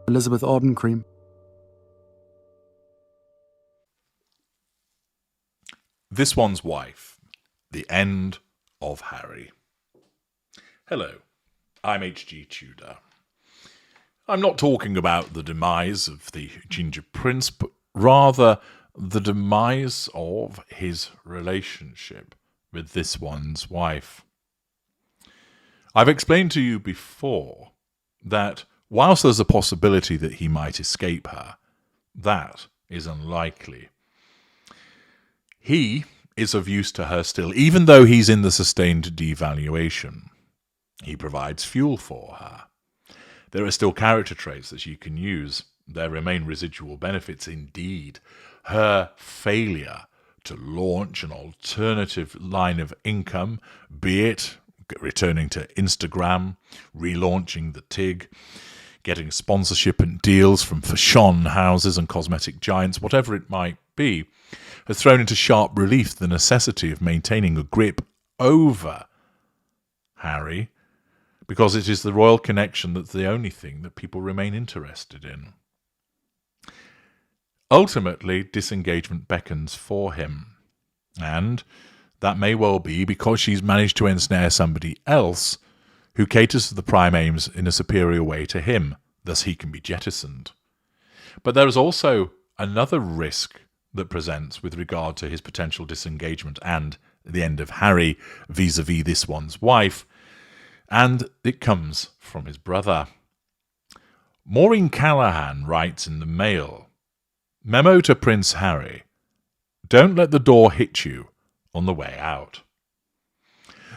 Elizabeth Audencream. This One's Wife. The End of Harry. Hello, I'm H.G. Tudor. I'm not talking about the demise of the Ginger Prince, but rather the demise of his relationship with this one's wife. I've explained to you before that whilst there's a possibility that he might escape her, that is unlikely. He is of use to her still, even though he's in the sustained devaluation. He provides fuel for her. There are still character traits that she can use. There remain residual benefits indeed. Her failure to launch an alternative line of income, be it returning to Instagram, relaunching the TIG, getting sponsorship and deals from fashion houses and cosmetic giants, whatever it might be, has thrown into sharp relief the necessity of maintaining a grip over Harry, because it is the royal connection that's the only thing that people remain interested in. Ultimately, disengagement beckons for him, and that may well be because she's managed to ensnare somebody else who caters to the prime aims in a superior way to him, thus he can be jettisoned. But there is also another risk that presents with regard to his potential disengagement and the end of Harry vis-a-vis this one's wife, and it comes from his brother. Maureen Callahan writes in the Mail, "Memo to Prince Harry. Don't let the door hit you on the way out."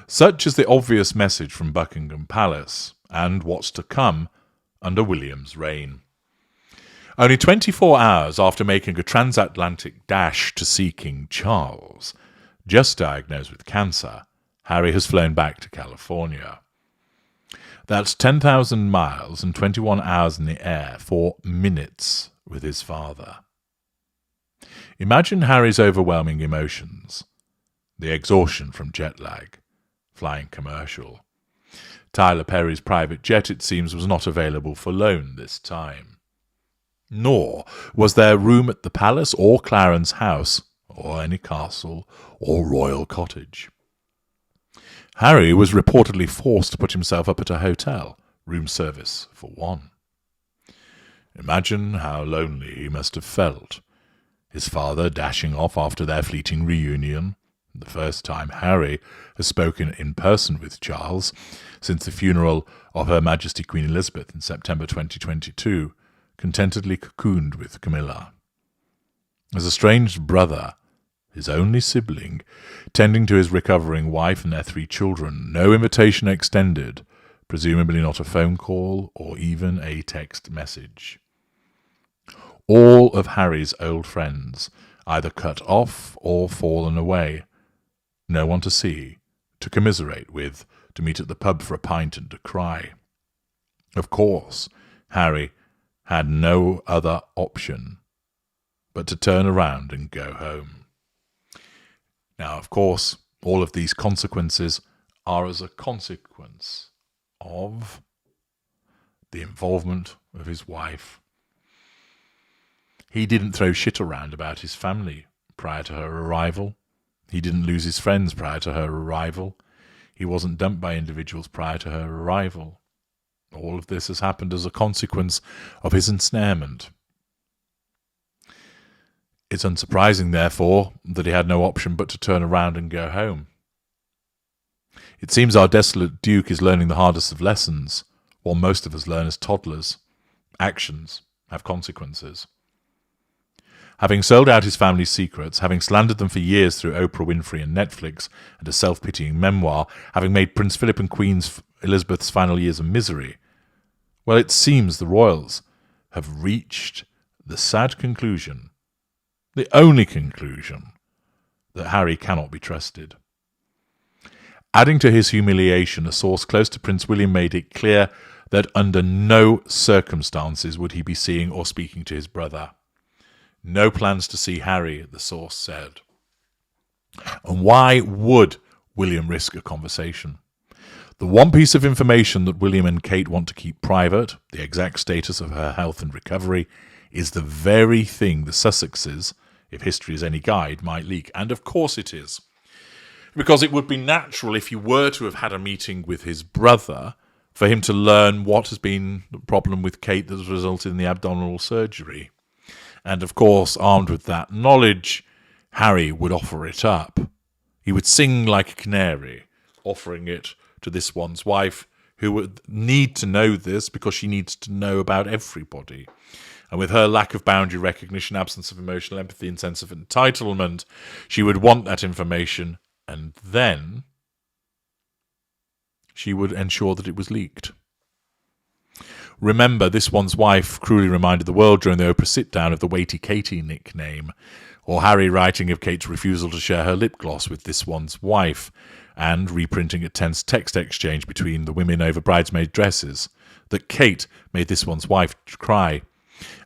Such is the obvious message from Buckingham Palace, and what's to come under William's reign. Only 24 hours after making a transatlantic dash to see King Charles, just diagnosed with cancer, Harry has flown back to California. That's 10,000 miles and 21 hours in the air for minutes with his father. Imagine Harry's overwhelming emotions. The exhaustion from jet lag, flying commercial. Tyler Perry's private jet, it seems, was not available for loan this time. Nor was there room at the palace or Clarence House, or any castle or royal cottage. Harry was reportedly forced to put himself up at a hotel, room service for one. Imagine how lonely he must have felt, his father dashing off after their fleeting reunion, the first time Harry has spoken in person with Charles since the funeral of Her Majesty Queen Elizabeth in September 2022, contentedly cocooned with Camilla. As a estranged brother, his only sibling, tending to his recovering wife and their 3 children, no invitation extended, presumably not a phone call or even a text message. All of Harry's old friends either cut off or fallen away. No one to see, to commiserate with, to meet at the pub for a pint and to cry. Of course, Harry had no other option but to turn around and go home. Now, of course, all of these consequences are as a consequence of the involvement of his wife. He didn't throw shit around about his family prior to her arrival. He didn't lose his friends prior to her arrival. He wasn't dumped by individuals prior to her arrival. All of this has happened as a consequence of his ensnarement. It's unsurprising, therefore, that he had no option but to turn around and go home. It seems our desolate Duke is learning the hardest of lessons, while most of us learn as toddlers. Actions have consequences. Having sold out his family's secrets, having slandered them for years through Oprah Winfrey and Netflix and a self-pitying memoir, having made Prince Philip and Queen Elizabeth's final years a misery, well, it seems the royals have reached the sad conclusion, the only conclusion, that Harry cannot be trusted. Adding to his humiliation, a source close to Prince William made it clear that under no circumstances would he be seeing or speaking to his brother. No plans to see Harry, the source said. And why would William risk a conversation? The one piece of information that William and Kate want to keep private, the exact status of her health and recovery, is the very thing the Sussexes, if history is any guide, might leak. And of course it is. Because it would be natural, if you were to have had a meeting with his brother, for him to learn what has been the problem with Kate that has resulted in the abdominal surgery. And of course, armed with that knowledge, Harry would offer it up. He would sing like a canary, offering it to this one's wife, who would need to know this because she needs to know about everybody. And with her lack of boundary recognition, absence of emotional empathy, and sense of entitlement, she would want that information, and then she would ensure that it was leaked. Remember, this one's wife cruelly reminded the world during the Oprah sit-down of the Waity Katie nickname, or Harry writing of Kate's refusal to share her lip gloss with this one's wife, and reprinting a tense text exchange between the women over bridesmaid dresses, that Kate made this one's wife cry.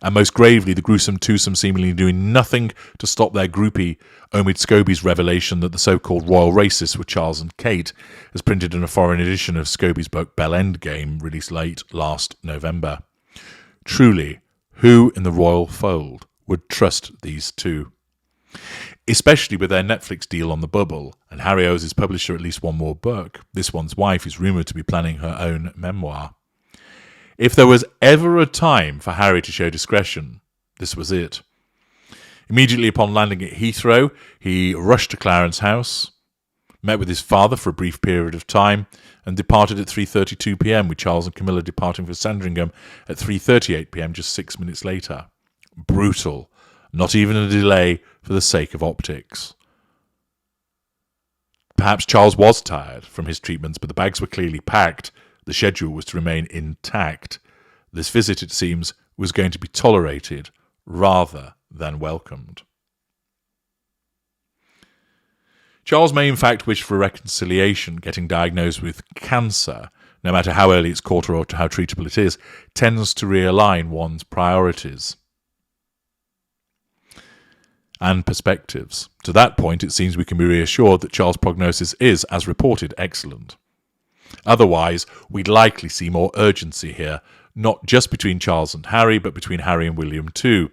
And most gravely, the gruesome twosome seemingly doing nothing to stop their groupie Omid Scobie's revelation that the so-called royal racists were Charles and Kate, as printed in a foreign edition of Scobie's book Bell Endgame, released late last November. Truly, who in the royal fold would trust these two? Especially with their Netflix deal on the bubble, and Harry owes his publisher at least one more book. This one's wife is rumoured to be planning her own memoir. If there was ever a time for Harry to show discretion, this was it. Immediately upon landing at Heathrow, he rushed to Clarence House, met with his father for a brief period of time, and departed at 3:32 p.m, with Charles and Camilla departing for Sandringham at 3:38 p.m, just 6 minutes later. Brutal. Not even a delay for the sake of optics. Perhaps Charles was tired from his treatments, but the bags were clearly packed. The schedule was to remain intact. This visit, it seems, was going to be tolerated rather than welcomed. Charles may in fact wish for reconciliation. Getting diagnosed with cancer, no matter how early it's caught or how treatable it is, tends to realign one's priorities and perspectives. To that point, it seems we can be reassured that Charles' prognosis is, as reported, excellent. Otherwise, we'd likely see more urgency here, not just between Charles and Harry, but between Harry and William too.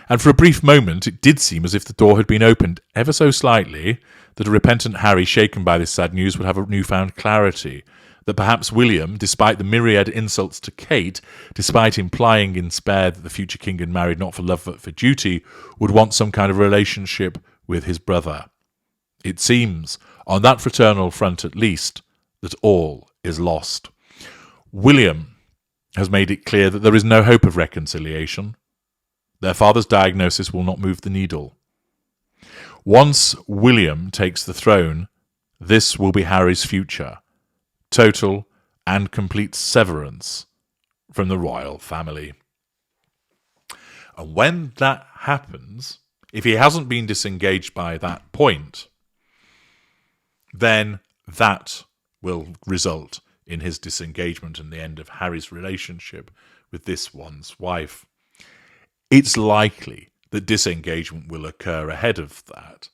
And for a brief moment, it did seem as if the door had been opened ever so slightly, that a repentant Harry, shaken by this sad news, would have a newfound clarity, that perhaps William, despite the myriad insults to Kate, despite implying in Spare that the future king had married not for love but for duty, would want some kind of relationship with his brother. It seems, on that fraternal front at least, that all is lost. William has made it clear that there is no hope of reconciliation. Their father's diagnosis will not move the needle. Once William takes the throne, this will be Harry's future. Total and complete severance from the royal family. And when that happens, if he hasn't been disengaged by that point, then that will result in his disengagement and the end of Harry's relationship with this one's wife. It's likely that disengagement will occur ahead of that,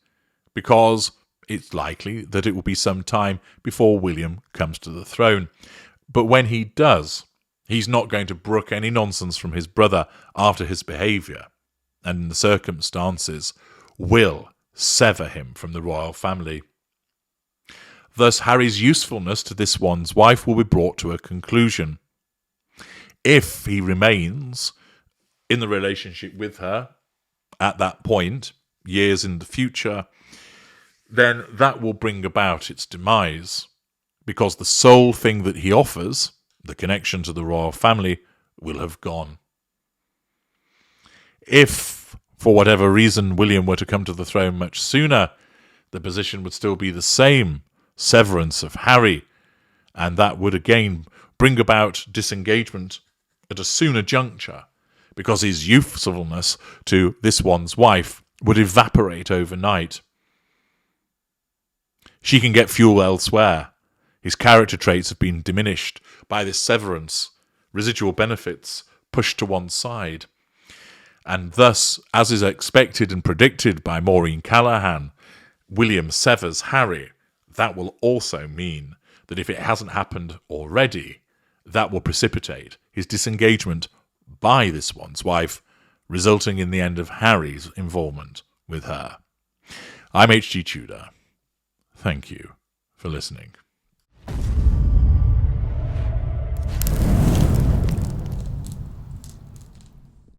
because it's likely that it will be some time before William comes to the throne. But when he does, he's not going to brook any nonsense from his brother after his behaviour, and in the circumstances will sever him from the royal family. Thus, Harry's usefulness to this one's wife will be brought to a conclusion. If he remains in the relationship with her at that point, years in the future, then that will bring about its demise, because the sole thing that he offers, the connection to the royal family, will have gone. If, for whatever reason, William were to come to the throne much sooner, the position would still be the same, severance of Harry, and that would again bring about disengagement at a sooner juncture, because his usefulness to this one's wife would evaporate overnight. She can get fuel elsewhere. His character traits have been diminished by this severance, residual benefits pushed to one side. And thus, as is expected and predicted by Maureen Callaghan, William severs Harry. That will also mean that if it hasn't happened already, that will precipitate his disengagement by this once wife, resulting in the end of Harry's involvement with her. I'm H.G. Tudor. Thank you for listening.